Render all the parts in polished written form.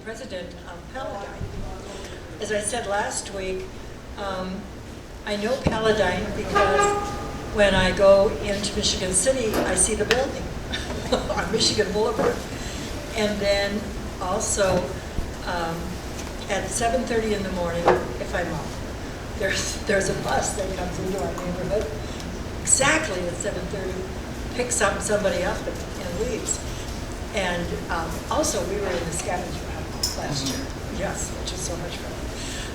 president of Paladin. As I said last week, I know Paladin because when I go into Michigan City, I see the building on Michigan Boulevard. And then also at 7:30 in the morning, if I'm up, there's a bus that comes into our neighborhood exactly at 7:30, picks up somebody up and leaves. And also we were in the scavenger hunt last year, yes, which is so much fun.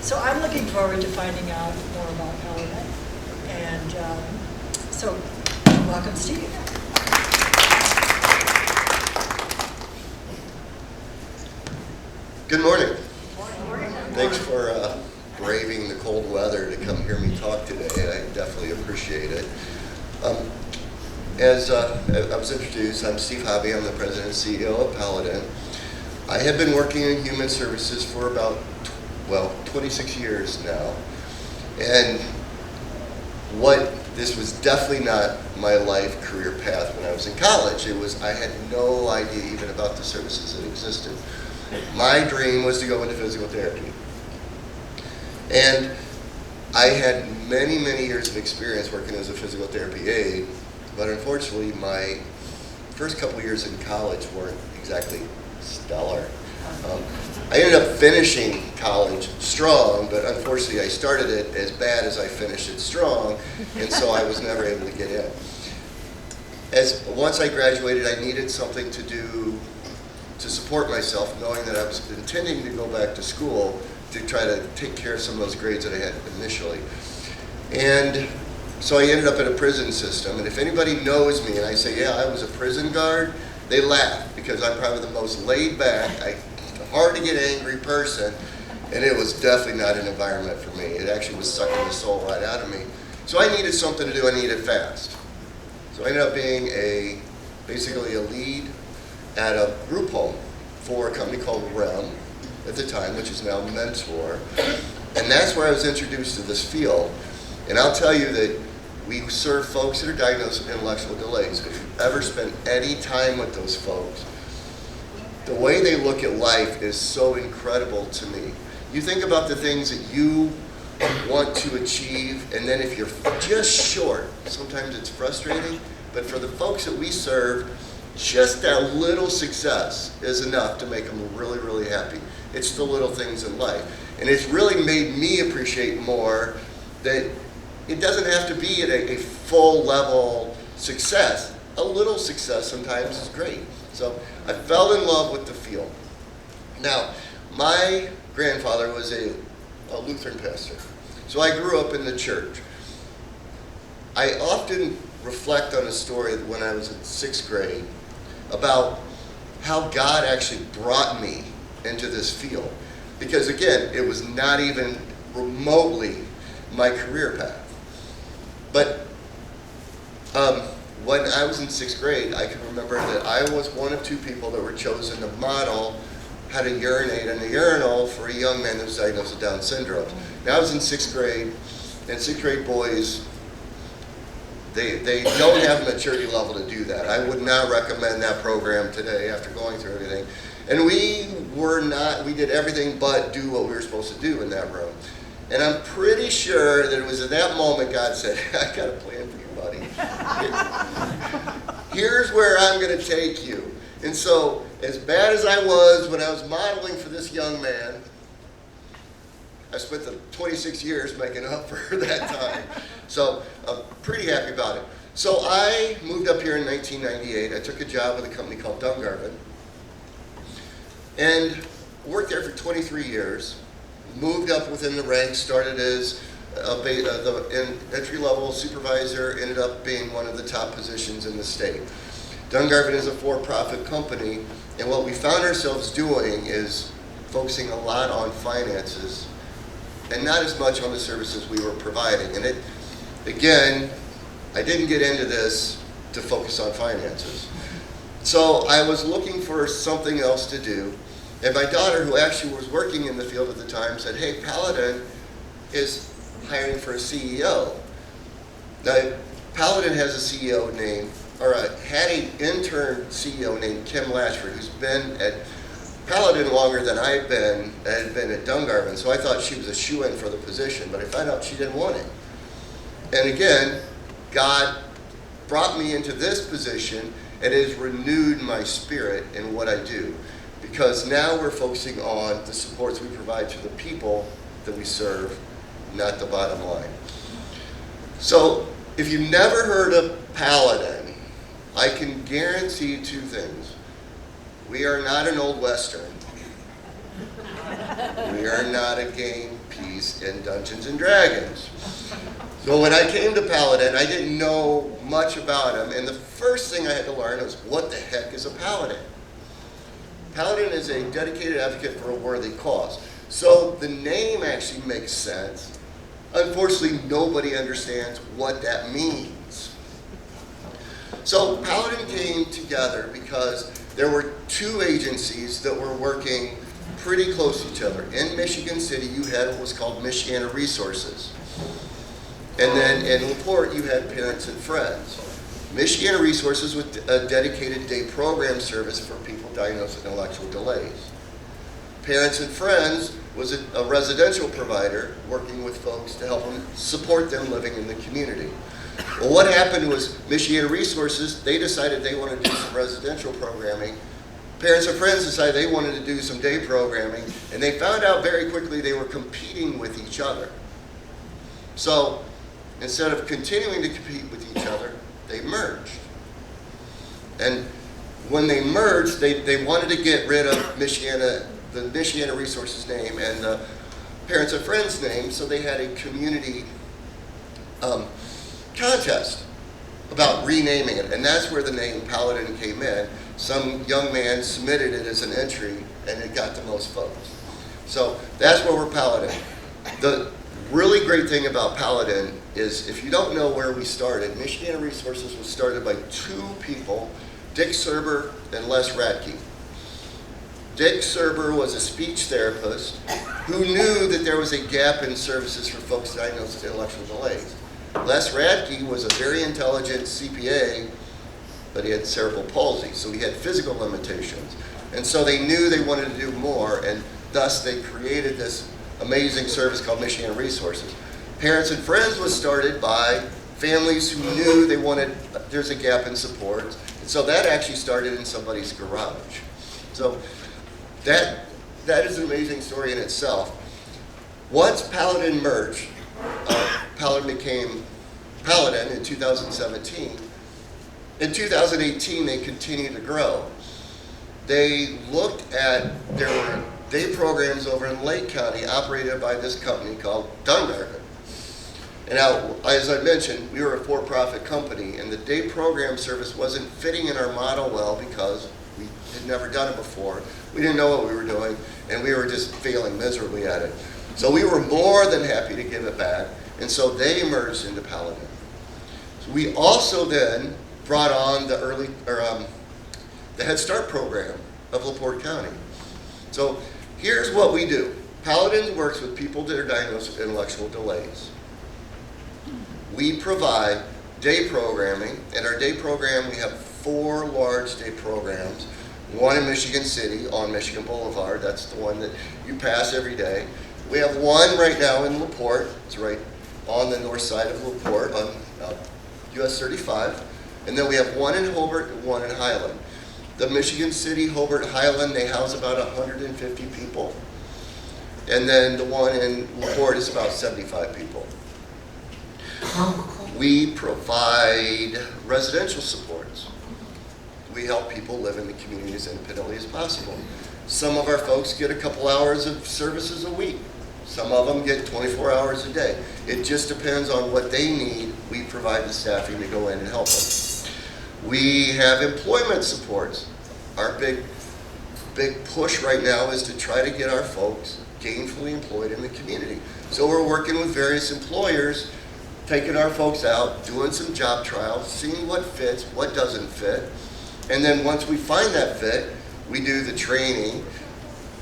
So I'm looking forward to finding out more about Paladin. And so welcome, Steve. Good morning. Good morning. Thanks for braving the cold weather to come hear me talk today. I definitely appreciate it. As I was introduced, I'm Steve Hobby. I'm the president and CEO of Paladin. I have been working in human services for about, 26 years now. And this was definitely not my life career path when I was in college. I had no idea even about the services that existed. My dream was to go into physical therapy. And I had many, many years of experience working as a physical therapy aide, but unfortunately my first couple years in college weren't exactly stellar. I ended up finishing college strong, but unfortunately I started it as bad as I finished it strong, and so I was never able to get in. Once I graduated, I needed something to do to support myself, knowing that I was intending to go back to school to try to take care of some of those grades that I had initially. And so I ended up in a prison system, and if anybody knows me and I say, yeah, I was a prison guard, they laugh because I'm probably the most laid back, hard to get angry person, and it was definitely not an environment for me. It actually was sucking the soul right out of me. So I needed something to do, I needed it fast. So I ended up being basically a lead at a group home for a company called REM at the time, which is now Mentor. And that's where I was introduced to this field. And I'll tell you that we serve folks that are diagnosed with intellectual delays. If you've ever spent any time with those folks, the way they look at life is so incredible to me. You think about the things that you want to achieve, and then if you're just short, sometimes it's frustrating, but for the folks that we serve, just that little success is enough to make them really, really happy. It's the little things in life. And it's really made me appreciate more that it doesn't have to be at a full level success. A little success sometimes is great. So I fell in love with the field. Now, my grandfather was a Lutheran pastor. So I grew up in the church. I often reflect on a story when I was in 6th grade about how God actually brought me into this field. Because again, it was not even remotely my career path. But when I was in 6th grade, I can remember that I was one of 2 people that were chosen to model how to urinate in a urinal for a young man who was diagnosed with Down syndrome. Now I was in 6th grade, and 6th grade boys, they don't have a maturity level to do that. I would not recommend that program today after going through everything. And we did everything but do what we were supposed to do in that room. And I'm pretty sure that it was at that moment God said, I got a plan for you, buddy. Here's where I'm going to take you. And so, as bad as I was when I was modeling for this young man, I spent the 26 years making up for that time. So I'm pretty happy about it. So I moved up here in 1998. I took a job with a company called Dungarvin and worked there for 23 years. Moved up within the ranks, started as an entry-level supervisor, ended up being one of the top positions in the state. Dungarvin is a for-profit company, and what we found ourselves doing is focusing a lot on finances and not as much on the services we were providing. And again, I didn't get into this to focus on finances. So I was looking for something else to do. And my daughter, who actually was working in the field at the time, said, hey, Paladin is hiring for a CEO. Now, Paladin has a CEO named, or had an intern CEO named Kim Lashford, who's been at Paladin longer than I had been at Dungarvan, so I thought she was a shoo-in for the position, but I found out she didn't want it. And again, God brought me into this position, and it has renewed my spirit in what I do. Because now we're focusing on the supports we provide to the people that we serve, not the bottom line. So, if you've never heard of Paladin, I can guarantee two things. We are not an old Western. We are not a game piece in Dungeons and Dragons. So when I came to Paladin, I didn't know much about him, and the first thing I had to learn was, what the heck is a Paladin? Paladin is a dedicated advocate for a worthy cause. So the name actually makes sense. Unfortunately, nobody understands what that means. So Paladin came together because there were two agencies that were working pretty close to each other. In Michigan City, you had what was called Michiana Resources. And then in LaPorte, you had Parents and Friends. Michiana Resources with a dedicated day program service for people diagnosed with intellectual delays. Parents and Friends was a residential provider working with folks to help them support them living in the community. Well, what happened was Michiana Resources, they decided they wanted to do some residential programming. Parents and Friends decided they wanted to do some day programming, and they found out very quickly they were competing with each other. So instead of continuing to compete with each other, they merged. And when they merged, they wanted to get rid of Michiana, the Michiana Resources name and the Parents and Friends name, so they had a community contest about renaming it, and that's where the name Paladin came in. Some young man submitted it as an entry, and it got the most votes. So that's where we're Paladin. The really great thing about Paladin is, if you don't know where we started, Michiana Resources was started by two people, Dick Serber and Les Radke. Dick Serber was a speech therapist who knew that there was a gap in services for folks diagnosed with intellectual delays. Les Radke was a very intelligent CPA, but he had cerebral palsy, so he had physical limitations. And so they knew they wanted to do more, and thus they created this amazing service called Michiana Resources. Parents and Friends was started by families who knew they wanted, there's a gap in support, and so that actually started in somebody's garage. So that is an amazing story in itself. Once Paladin merged, Paladin became Paladin in 2017. In 2018, they continued to grow. They looked at, there were day programs over in Lake County operated by this company called Dungarvan. And now, as I mentioned, we were a for-profit company, and the day program service wasn't fitting in our model well because we had never done it before. We didn't know what we were doing, and we were just failing miserably at it. So we were more than happy to give it back, and so they merged into Paladin. So we also then brought on the Head Start program of LaPorte County. So here's what we do. Paladin works with people that are diagnosed with intellectual delays. We provide day programming. In our day program, we have 4 large day programs. One in Michigan City on Michigan Boulevard. That's the one that you pass every day. We have one right now in LaPorte. It's right on the north side of LaPorte on US 35. And then we have one in Hobart and one in Highland. The Michigan City, Hobart, Highland, they house about 150 people. And then the one in LaPorte is about 75 people. We provide residential supports. We help people live in the community as independently as possible. Some of our folks get a couple hours of services a week. Some of them get 24 hours a day. It just depends on what they need. We provide the staffing to go in and help them. We have employment supports. Our big push right now is to try to get our folks gainfully employed in the community. So we're working with various employers, taking our folks out, doing some job trials, seeing what fits, what doesn't fit. And then once we find that fit, we do the training.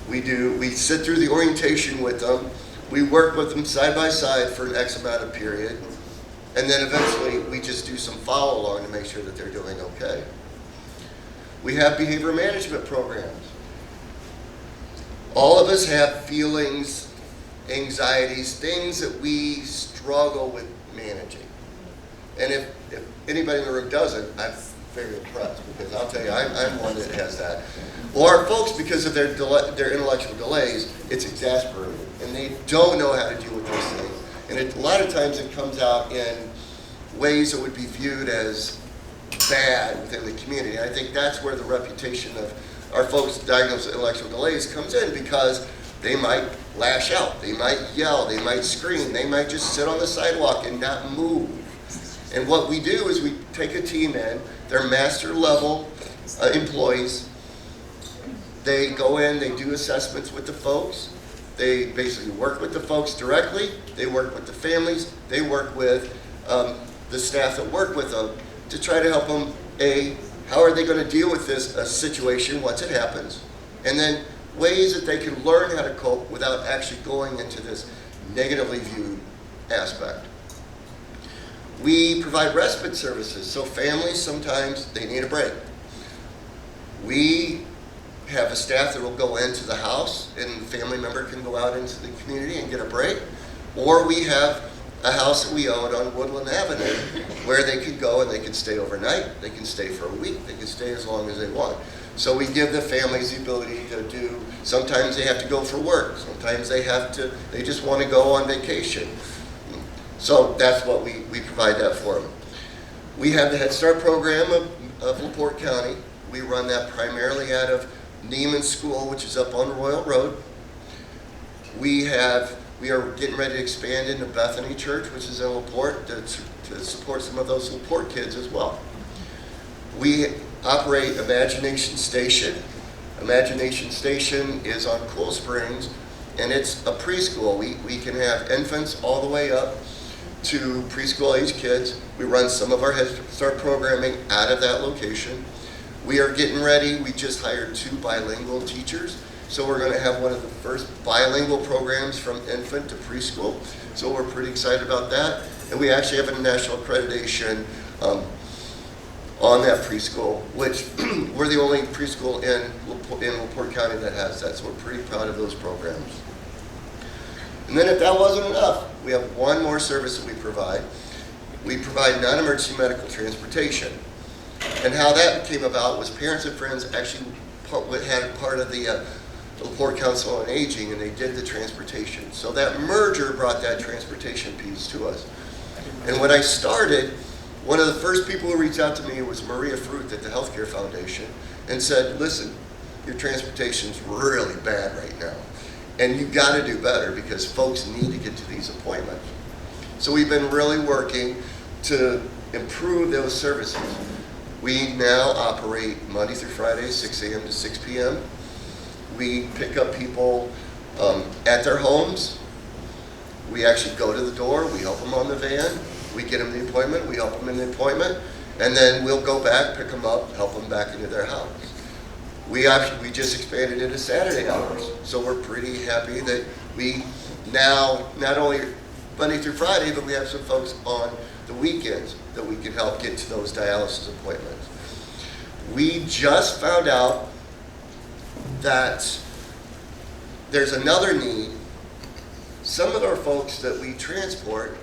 We sit through the orientation with them. We work with them side by side for an X amount of period. And then eventually we just do some follow along to make sure that they're doing okay. We have behavior management programs. All of us have feelings, anxieties, things that we struggle with managing. And if anybody in the room doesn't, I'm very impressed, because I'll tell you, I'm one that has that. Well, our folks, because of their intellectual delays, it's exasperating, and they don't know how to deal with those things. And a lot of times it comes out in ways that would be viewed as bad within the community. And I think that's where the reputation of our folks diagnosed with intellectual delays comes in, because they might lash out, they might yell, they might scream, they might just sit on the sidewalk and not move. And what we do is we take a team in, they're master level employees. They go in, they do assessments with the folks. They basically work with the folks directly. They work with the families. They work with the staff that work with them to try to help them, how are they going to deal with this situation once it happens? And then ways that they can learn how to cope without actually going into this negatively viewed aspect. We provide respite services, so families sometimes they need a break. We have a staff that will go into the house, and the family member can go out into the community and get a break. Or we have a house that we own on Woodland Avenue where they can go and they can stay overnight, they can stay for a week, they can stay as long as they want. So we give the families the ability to do, sometimes they have to go for work, sometimes they just want to go on vacation. So that's what we provide that for them. We have the Head Start program of LaPorte County. We run that primarily out of Neiman School, which is up on Royal Road. We are getting ready to expand into Bethany Church, which is in LaPorte, to support some of those LaPorte kids as well. We operate Imagination Station. Imagination Station is on Cool Springs, and it's a preschool. We can have infants all the way up to preschool age kids. We run some of our Head Start programming out of that location. We are getting ready. We just hired 2 bilingual teachers. So we're going to have one of the first bilingual programs from infant to preschool. So we're pretty excited about that. And we actually have a national accreditation on that preschool, which we're the only preschool in LaPorte County that has that. So we're pretty proud of those programs. And then if that wasn't enough, we have one more service that we provide. We provide non-emergency medical transportation. And how that came about was Parents and Friends actually had part of the LaPorte Council on Aging, and they did the transportation. So that merger brought that transportation piece to us. And when I started, one of the first people who reached out to me was Maria Fruit at the Healthcare Foundation and said, listen, your transportation's really bad right now. And you've got to do better because folks need to get to these appointments. So we've been really working to improve those services. We now operate Monday through Friday, 6 a.m. to 6 p.m. We pick up people at their homes. We actually go to the door, we help them on the van, we get them the appointment, we help them in the appointment, and then we'll go back, pick them up, help them back into their house. We just expanded into Saturday hours, so we're pretty happy that we now, not only Monday through Friday, but we have some folks on the weekends that we can help get to those dialysis appointments. We just found out that there's another need. Some of our folks that we transport,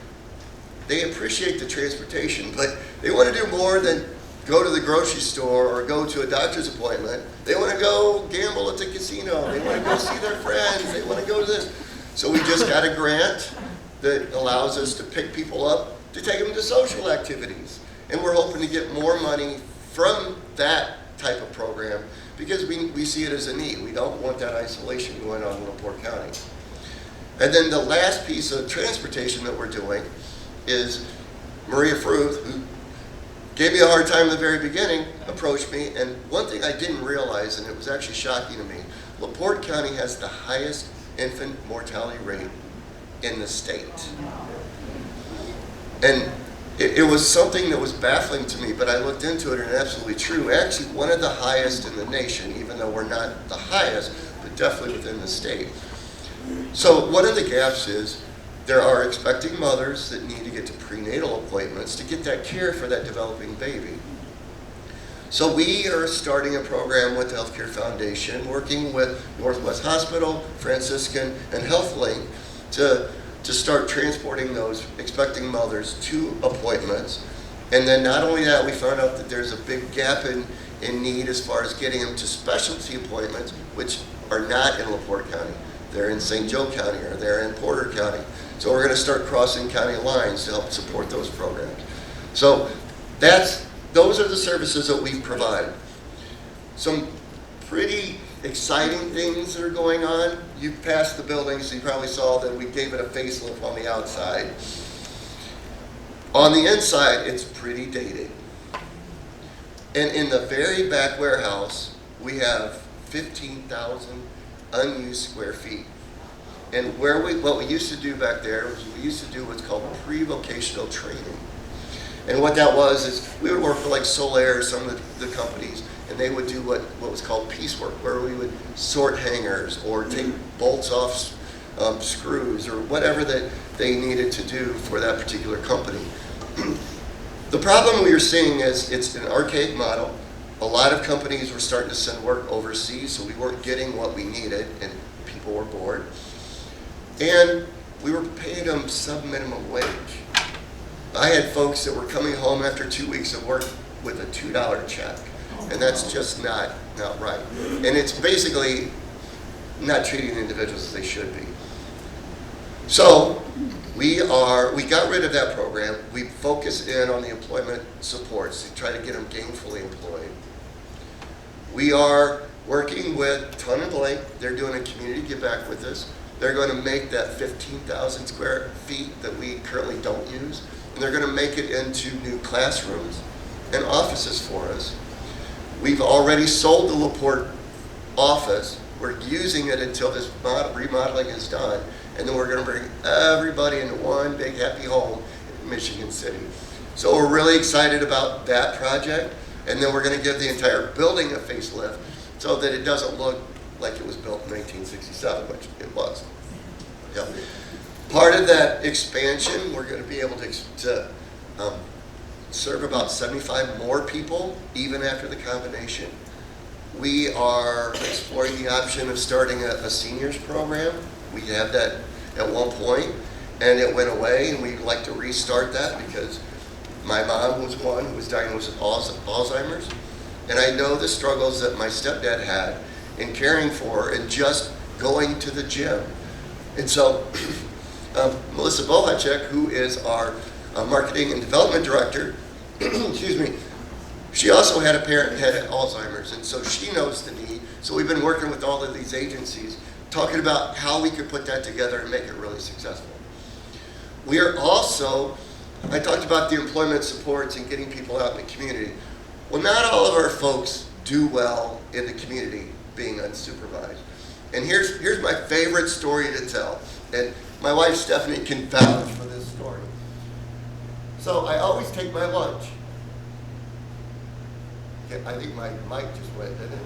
they appreciate the transportation, but they want to do more than go to the grocery store or go to a doctor's appointment. They want to go gamble at the casino. They want to go see their friends. They want to go to this. So we just got a grant that allows us to pick people up to take them to social activities. And we're hoping to get more money from that type of program because we see it as a need. We don't want that isolation going on in LaPorte County. And then the last piece of transportation that we're doing is Maria Fruth, who gave me a hard time in the very beginning, approached me, and one thing I didn't realize, and it was actually shocking to me, LaPorte County has the highest infant mortality rate in the state. And it was something that was baffling to me, but I looked into it and it's absolutely true. Actually, one of the highest in the nation, even though we're not the highest, but definitely within the state. So one of the gaps is there are expecting mothers that need to get to prenatal appointments to get that care for that developing baby. So we are starting a program with the Healthcare Foundation, working with Northwest Hospital, Franciscan, and HealthLink to start transporting those expecting mothers to appointments. And then not only that, we found out that there's a big gap in need as far as getting them to specialty appointments, which are not in LaPorte County. They're in St. Joe County or they're in Porter County. So we're going to start crossing county lines to help support those programs. So those are the services that we provide. Some pretty exciting things that are going on. You passed the building, so you probably saw that we gave it a facelift on the outside. On the inside, it's pretty dated. And in the very back warehouse, we have 15,000 unused square feet. And what we used to do back there was we used to do what's called pre-vocational training. And what that was is we would work for like Solaire, some of the companies, and they would do what was called piecework, where we would sort hangers or take bolts off screws or whatever that they needed to do for that particular company. The problem we were seeing is it's an archaic model. A lot of companies were starting to send work overseas, so we weren't getting what we needed, and people were bored. And we were paying them sub-minimum wage. I had folks that were coming home after 2 weeks of work with a $2 check, and that's just not right. And it's basically not treating individuals as they should be. So we got rid of that program. We focus in on the employment supports to try to get them gainfully employed. We are working with Ton and Blank. They're doing a community give back with us. They're going to make that 15,000 square feet that we currently don't use, and they're going to make it into new classrooms and offices for us. We've already sold the LaPorte office. We're using it until this remodeling is done, and then we're going to bring everybody into one big happy home in Michigan City. So we're really excited about that project, and then we're going to give the entire building a facelift so that it doesn't look like it was built in 1967, which it was. Yep. Part of that expansion, we're going to be able to serve about 75 more people, even after the combination. We are exploring the option of starting a seniors program. We had that at one point, and it went away, and we'd like to restart that because my mom was one who was diagnosed with Alzheimer's, and I know the struggles that my stepdad had in caring for and just going to the gym. And so Melissa Bohacek, who is our marketing and development director, excuse me, she also had a parent who had Alzheimer's, and so she knows the need. So we've been working with all of these agencies, talking about how we could put that together and make it really successful. We are also, I talked about the employment supports and getting people out in the community. Well, not all of our folks do well in the community being unsupervised. And here's my favorite story to tell. And my wife Stephanie can vouch for this story. So I always take my lunch. Okay, I think my mic just went, didn't it?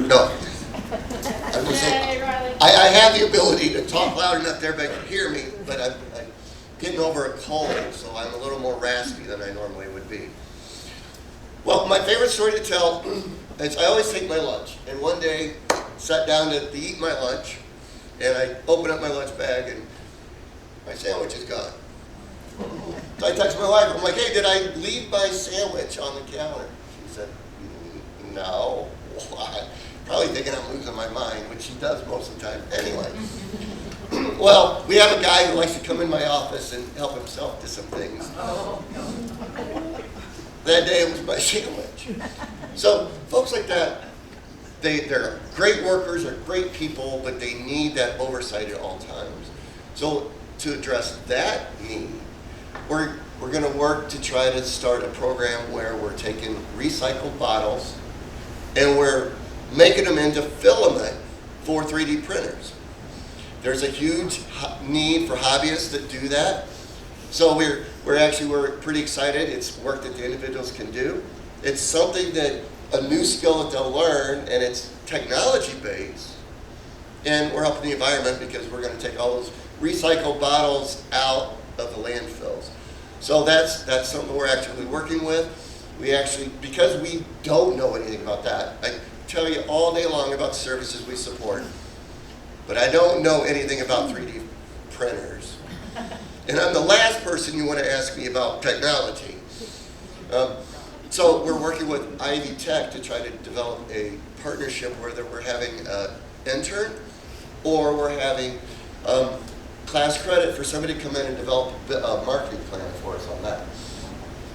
No. I have the ability to talk loud enough that everybody can hear me, but I'm getting over a cold, so I'm a little more raspy than I normally would be. Well, my favorite story to tell is I always take my lunch, and one day sat down to eat my lunch, and I open up my lunch bag, and my sandwich is gone. So I text my wife, I'm like, hey, did I leave my sandwich on the counter? She said, no. Why? Probably thinking I'm losing my mind, which she does most of the time anyway. Well, we have a guy who likes to come in my office and help himself to some things. That day it was my sandwich. So folks like that, they're great workers, they're great people, but they need that oversight at all times. So to address that need, we're going to work to try to start a program where we're taking recycled bottles and we're making them into filament for 3D printers. There's a huge need for hobbyists that do that. So we're pretty excited. It's work that the individuals can do. It's something that, a new skill that they'll learn, and it's technology based. And we're helping the environment because we're going to take all those recycled bottles out of the landfills. So that's something we're actively working with. We actually, because we don't know anything about that, I tell you all day long about services we support, but I don't know anything about 3D printers. And I'm the last person you want to ask me about technology. So we're working with Ivy Tech to try to develop a partnership where we're having an intern, or we're having class credit for somebody to come in and develop a marketing plan for us on that.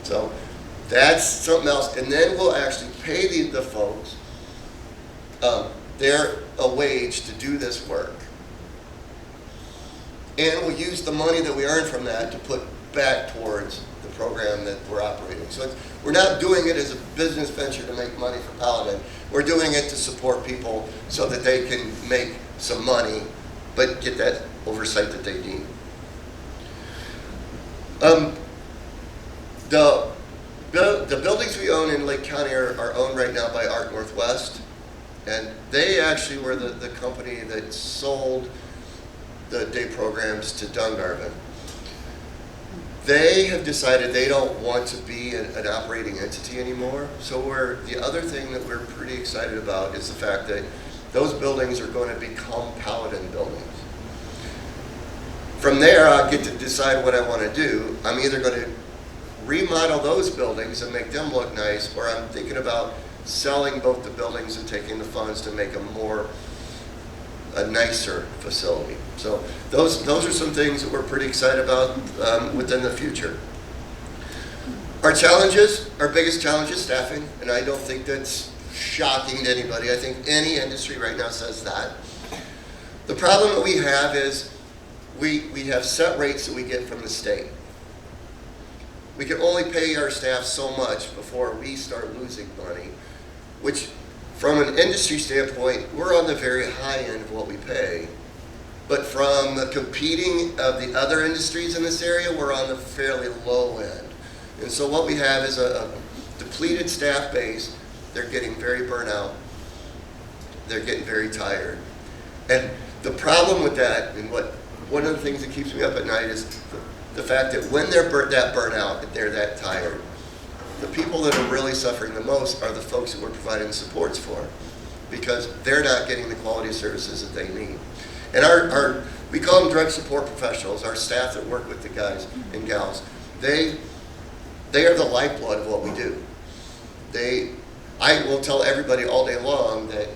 So that's something else. And then we'll actually pay the folks a wage to do this work. And we'll use the money that we earn from that to put back towards the program that we're operating. So we're not doing it as a business venture to make money for Paladin. We're doing it to support people so that they can make some money, but get that oversight that they need. The buildings we own in Lake County are owned right now by Art Northwest, and they actually were the company that sold the day programs to Dungarvan. They have decided they don't want to be an operating entity anymore. So the other thing that we're pretty excited about is the fact that those buildings are going to become Paladin buildings. From there, I'll get to decide what I want to do. I'm either going to remodel those buildings and make them look nice, or I'm thinking about selling both the buildings and taking the funds to make them a nicer facility. So those are some things that we're pretty excited about within the future. Our biggest challenge is staffing, and I don't think that's shocking to anybody. I think any industry right now says that. The problem that we have is we have set rates that we get from the state. We can only pay our staff so much before we start losing money, which from an industry standpoint, we're on the very high end of what we pay. But from the competing of the other industries in this area, we're on the fairly low end. And so what we have is a depleted staff base. They're getting very burnt out. They're getting very tired. And the problem with that, and one of the things that keeps me up at night, is the fact that when they're that burnt out, and they're that tired, the people that are really suffering the most are the folks that we're providing supports for, because they're not getting the quality of services that they need. And we call them drug support professionals, our staff that work with the guys and gals. They are the lifeblood of what we do. I will tell everybody all day long that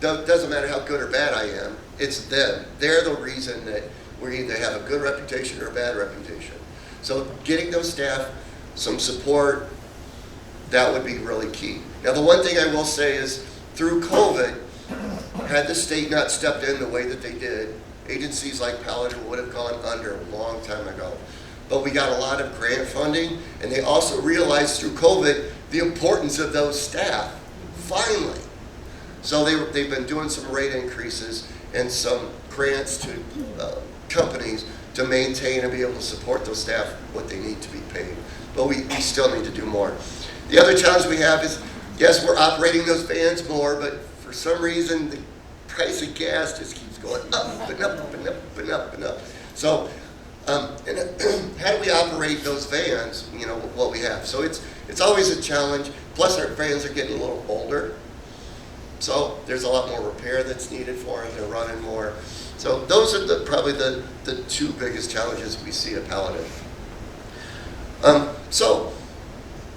doesn't matter how good or bad I am, it's them. They're the reason that we either have a good reputation or a bad reputation. So getting those staff some support, that would be really key. Now, the one thing I will say is, through COVID, had the state not stepped in the way that they did, agencies like Paladin would have gone under a long time ago. But we got a lot of grant funding, and they also realized through COVID the importance of those staff, finally. So they've been doing some rate increases and some grants to companies to maintain and be able to support those staff what they need to be paid. But we still need to do more. The other challenge we have is, yes, we're operating those vans more, but for some reason the price of gas just keeps going up and up and up and up and up. So how do we operate those vans, what we have? So it's always a challenge. Plus our vans are getting a little older. So there's a lot more repair that's needed for them. They're running more. So those are probably the two biggest challenges we see at Paladin. So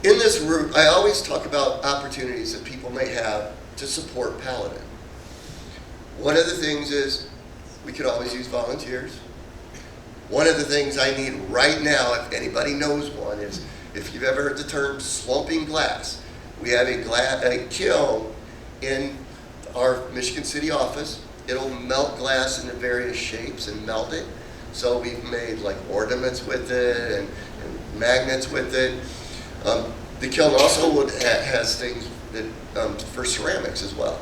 in this route, I always talk about opportunities that people may have to support Paladin. One of the things is we could always use volunteers. One of the things I need right now, if anybody knows one, is if you've ever heard the term slumping glass. We have a kiln in our Michigan City office. It'll melt glass into various shapes and melt it. So we've made like ornaments with it and magnets with it. The kiln also has things that, for ceramics as well.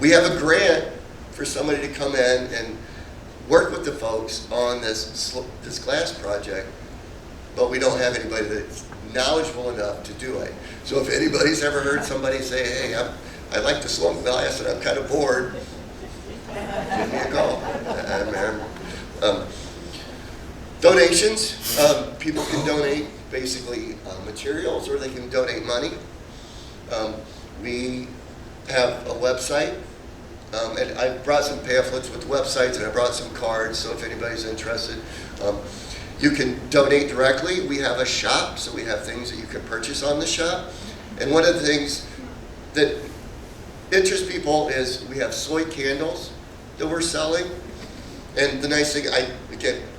We have a grant for somebody to come in and work with the folks on this glass project, but we don't have anybody that knowledgeable enough to do it. So if anybody's ever heard somebody say, hey, I like to slump glass and I'm kind of bored, give me a call. Donations, people can donate basically materials, or they can donate money. We have a website, and I brought some pamphlets with websites, and I brought some cards, so if anybody's interested, you can donate directly. We have a shop, so we have things that you can purchase on the shop. And one of the things that interests people is we have soy candles that we're selling. And the nice thing, I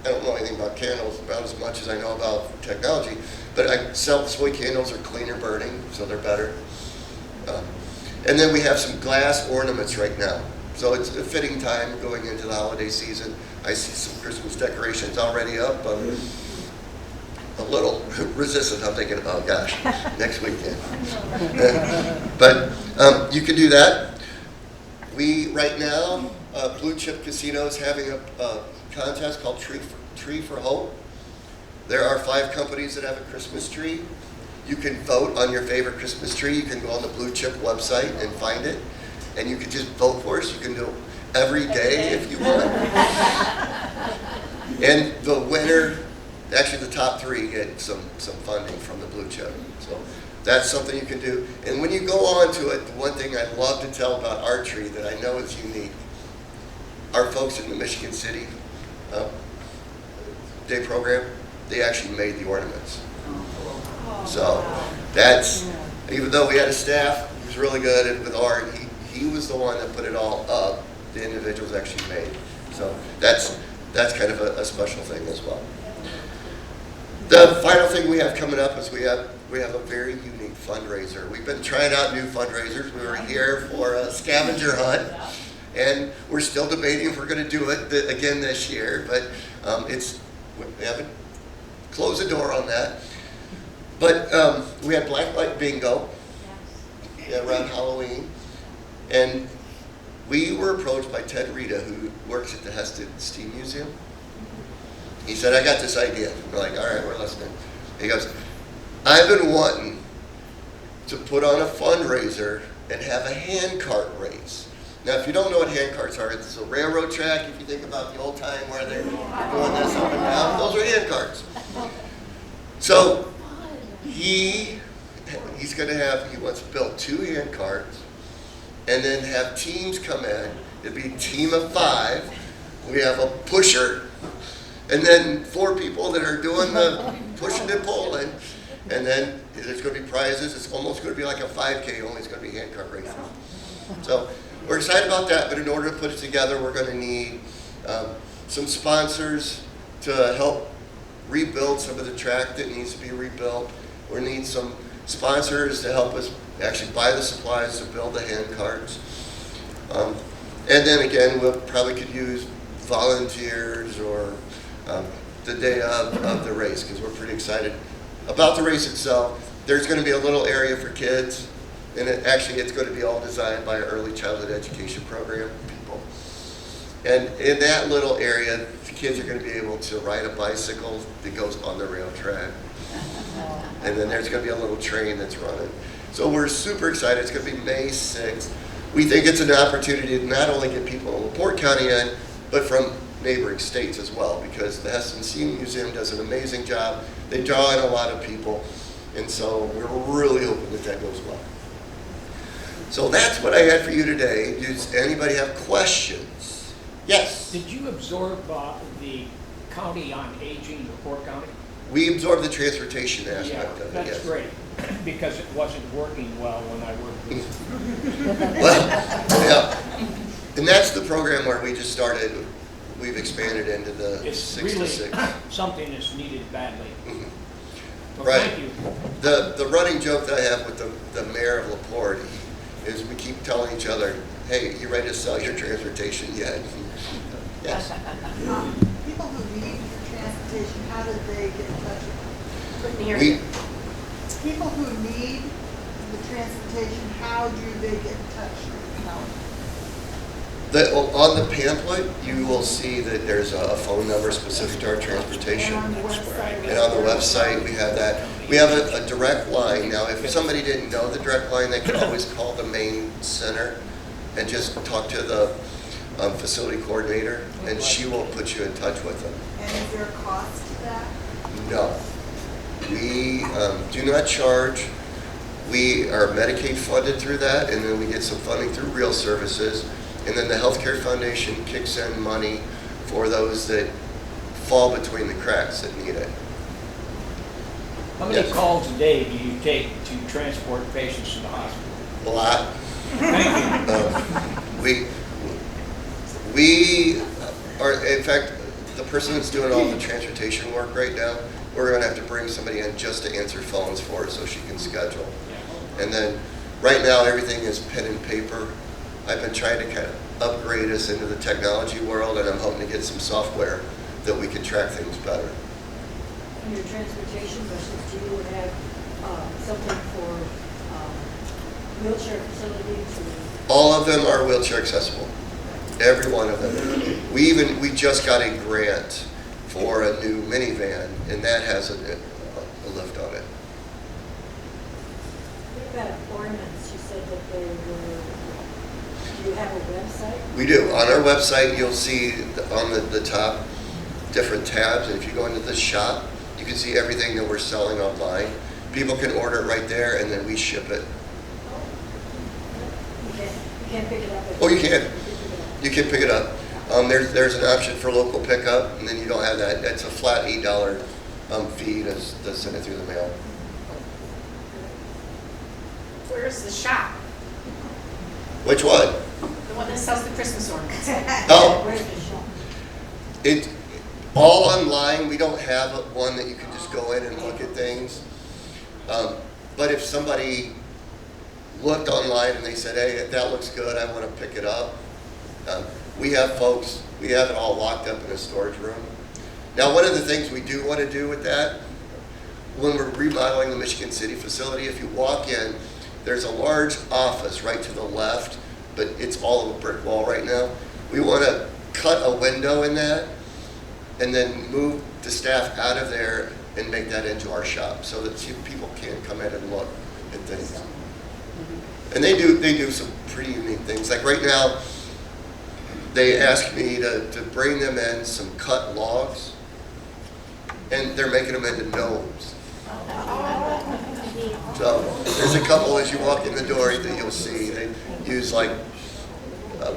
don't know anything about candles about as much as I know about technology, but I sell soy candles are cleaner burning, so they're better. And then we have some glass ornaments right now. So it's a fitting time going into the holiday season. I see some Christmas decorations already up. I'm a little resistant. I'm thinking, oh gosh, next weekend. But you can do that. We, right now, Blue Chip Casino is having a contest called Tree for Hope. There are 5 companies that have a Christmas tree. You can vote on your favorite Christmas tree. You can go on the Blue Chip website and find it. And you can just vote for us. You can do it every day if you want. And the winner, actually the top 3 get some funding from the Blue Chip. So that's something you can do. And when you go on to it, the one thing I love to tell about our tree that I know is unique, our folks in the Michigan City Day program, they actually made the ornaments. So that's, even though we had a staff who was really good with art, he was the one that put it all up. The individuals actually made. So that's kind of a special thing as well. The final thing we have coming up is we have a very unique fundraiser. We've been trying out new fundraisers. We were here for a scavenger hunt, and we're still debating if we're going to do it again this year, but we haven't closed the door on that. But we had Blacklight Bingo around Halloween, and we were approached by Ted Rita, who works at the Heston Steam Museum. He said, I got this idea. We're like, all right, we're listening. He goes, I've been wanting to put on a fundraiser and have a hand cart race. Now, if you don't know what hand carts are, it's a railroad track. If you think about the old time where they're going this up and down, those are hand carts. So he wants to build 2 hand carts and then have teams come in. It'd be a team of 5. We have a pusher, and then 4 people that are doing the pushing and pulling, and then there's going to be prizes. It's almost going to be like a 5K, only it's going to be hand cart races. So we're excited about that, but in order to put it together, we're going to need some sponsors to help rebuild some of the track that needs to be rebuilt. We need some sponsors to help us actually buy the supplies to build the hand carts. And then again, we probably could use volunteers or the day of the race, because we're pretty excited about the race itself. There's going to be a little area for kids, and it's going to be all designed by our early childhood education program people. And in that little area, the kids are going to be able to ride a bicycle that goes on the rail track. And then there's going to be a little train that's running. So we're super excited. It's going to be May 6th. We think it's an opportunity to not only get people in LaPorte County in, but from neighboring states as well, because the Heston Steam Museum does an amazing job. They draw in a lot of people, and so we're really hoping that goes well. So that's what I had for you today. Does anybody have questions? Yes? Did you absorb the county on aging, LaPorte County? We absorbed the transportation aspect of it, that's yes. great, because it wasn't working well when I worked with it. Well, yeah. And that's the program where we just started. We've expanded into the It's 6 really to 6. something that's needed badly. Well, Right. Thank you. The running joke that I have with the mayor of LaPorte is we keep telling each other, hey, you ready to sell your transportation yet? Yes. People who need your transportation, how do they get in touch with you? We, People who need the transportation, how do they get in touch with the county? on the pamphlet, you will see that there's a phone number specific to our transportation. And on the website. And on the website, we have that. We have a direct line. Now, if somebody didn't know the direct line, they could always call the main center and just talk to the facility coordinator, and she will put you in touch with them. And is there a cost to that? No. We do not charge. We are Medicaid funded through that, and then we get some funding through Real Services. And then the Healthcare Foundation kicks in money for those that fall between the cracks that need it. How many Yes. calls a day do you take to transport patients to the hospital? A lot. Thank you. We are, in fact, the person that's doing all the transportation work right now, we're gonna have to bring somebody in just to answer phones for her so she can schedule. And then, right now, everything is pen and paper. I've been trying to kind of upgrade us into the technology world, and I'm hoping to get some software that we can track things better. In your transportation buses, do you have something for wheelchair facilities? All of them are wheelchair accessible. Every one of them. We just got a grant for a new minivan, and that has a lift on it. What about ornaments? You said that they were, do you have a website? We do. On our website, you'll see on the top different tabs, and if you go into the shop, you can see everything that we're selling online. People can order it right there, and then we ship it. You can't pick it up? Oh, you can. You can pick it up. There's an option for local pickup, and then you don't have that. It's a flat $8 fee to send it through the mail. Where's the shop? Which one? The one that sells the Christmas ornaments? Oh, Where's the shop? it's all online. We don't have one that you can just go in and look at things. But if somebody looked online and they said, hey, that looks good, I want to pick it up. We have it all locked up in a storage room. Now, one of the things we do want to do with that, when we're remodeling the Michigan City facility, if you walk in, there's a large office right to the left, but it's all of a brick wall right now. We want to cut a window in that and then move the staff out of there and make that into our shop so that people can come in and look at things. And they do some pretty unique things. Like right now, they asked me to bring them in some cut logs, and they're making them into gnomes. So there's a couple as you walk in the door that you'll see. They use like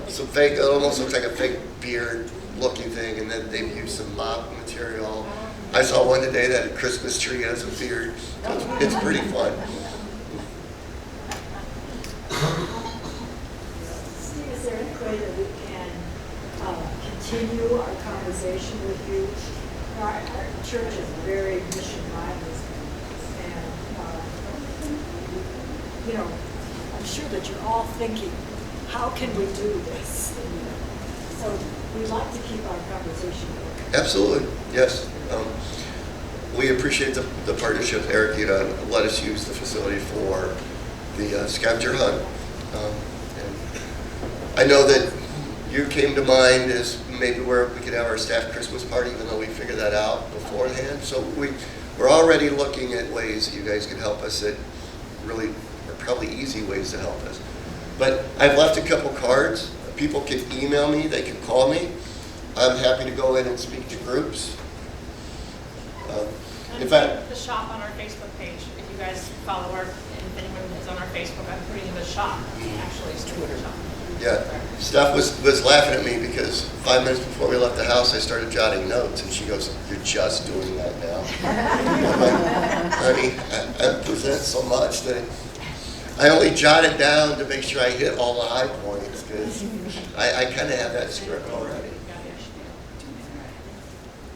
some fake, it almost looks like a fake beard looking thing, and then they've used some mop material. I saw one today that had a Christmas tree as a beard. It's pretty fun. Steve, is there any way that we can continue our conversation with you? Our church is very mission-minded, and I'm sure that you're all thinking, how can we do this? So we'd like to keep our conversation going. Absolutely, yes. We appreciate the partnership, Eric, let us use the facility for the scavenger hunt. And I know that you came to mind as maybe where we could have our staff Christmas party, even though we figured that out beforehand. So we're already looking at ways that you guys can help us that really are probably easy ways to help us. But I've left a couple cards. People can email me, they can call me. I'm happy to go in and speak to groups. In fact, The shop on our Facebook page, if you guys follow our, if anyone is on our Facebook, I'm putting in the shop, actually, it's Twitter shop. yeah, Steph was laughing at me because 5 minutes before we left the house, I started jotting notes, and she goes, "You're just doing that now." I'm like, honey, I present so much that I only jot it down to make sure I hit all the high points because I kind of have that script already.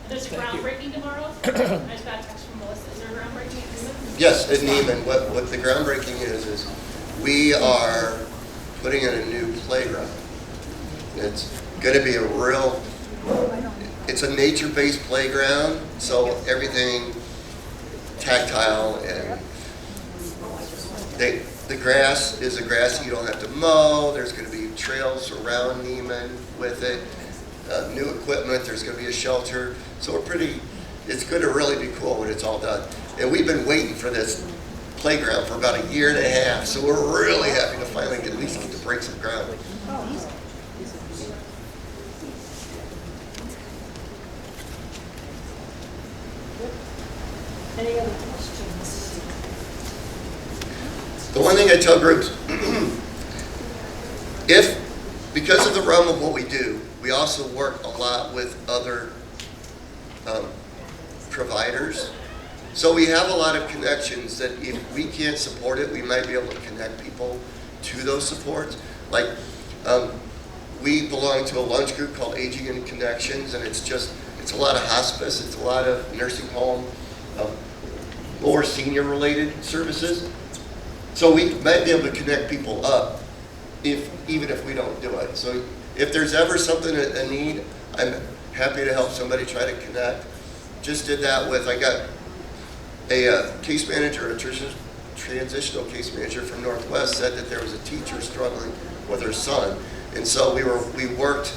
There's a Thank you. groundbreaking tomorrow. I just got a text from Melissa. Is there a groundbreaking at Newman? Yes, at Neiman, what the groundbreaking is we are putting in a new playground. It's going to be it's a nature-based playground, so everything tactile, and the grass is a grass you don't have to mow. There's going to be trails around Neiman with it, new equipment. There's going to be a shelter, so it's going to really be cool when it's all done. And we've been waiting for this playground for about a year and a half, so we're really happy to finally at least get to break some ground. Any other questions? The one thing I tell groups, because of the realm of what we do, we also work a lot with other providers. So we have a lot of connections that if we can't support it, we might be able to connect people to those supports. Like, we belong to a lunch group called Aging and Connections, and it's a lot of hospice, it's a lot of nursing home, more senior related services. So we might be able to connect people up even if we don't do it. So if there's ever something, a need, I'm happy to help somebody try to connect. Just did that with, I got a case manager, a transitional case manager from Northwest said that there was a teacher struggling with her son. And so we worked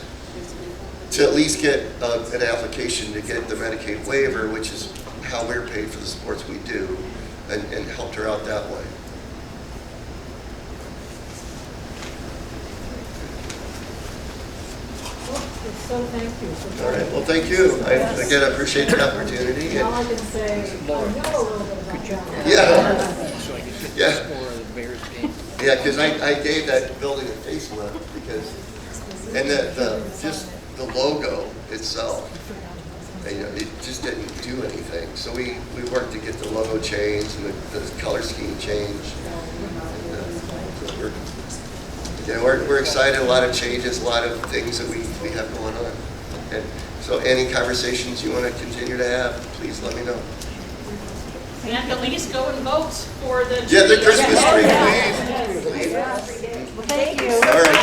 to at least get an application to get the Medicaid waiver, which is how we're paid for the supports we do, and helped her out that way. So thank you for All right, well, thank you. Again, I appreciate the opportunity. All I can say, I know a little bit about that. Yeah. So I could get Yeah. the score of the Bears game. Yeah, because I gave that building a facelift because, and just the logo itself, it just didn't do anything. So we worked to get the logo changed and the color scheme changed. And, we're excited, a lot of changes, a lot of things that we have going on. And so any conversations you want to continue to have, please let me know. And at the least, go and vote for the. Yeah, the Christmas tree, Yeah. please. Well, thank you. All right.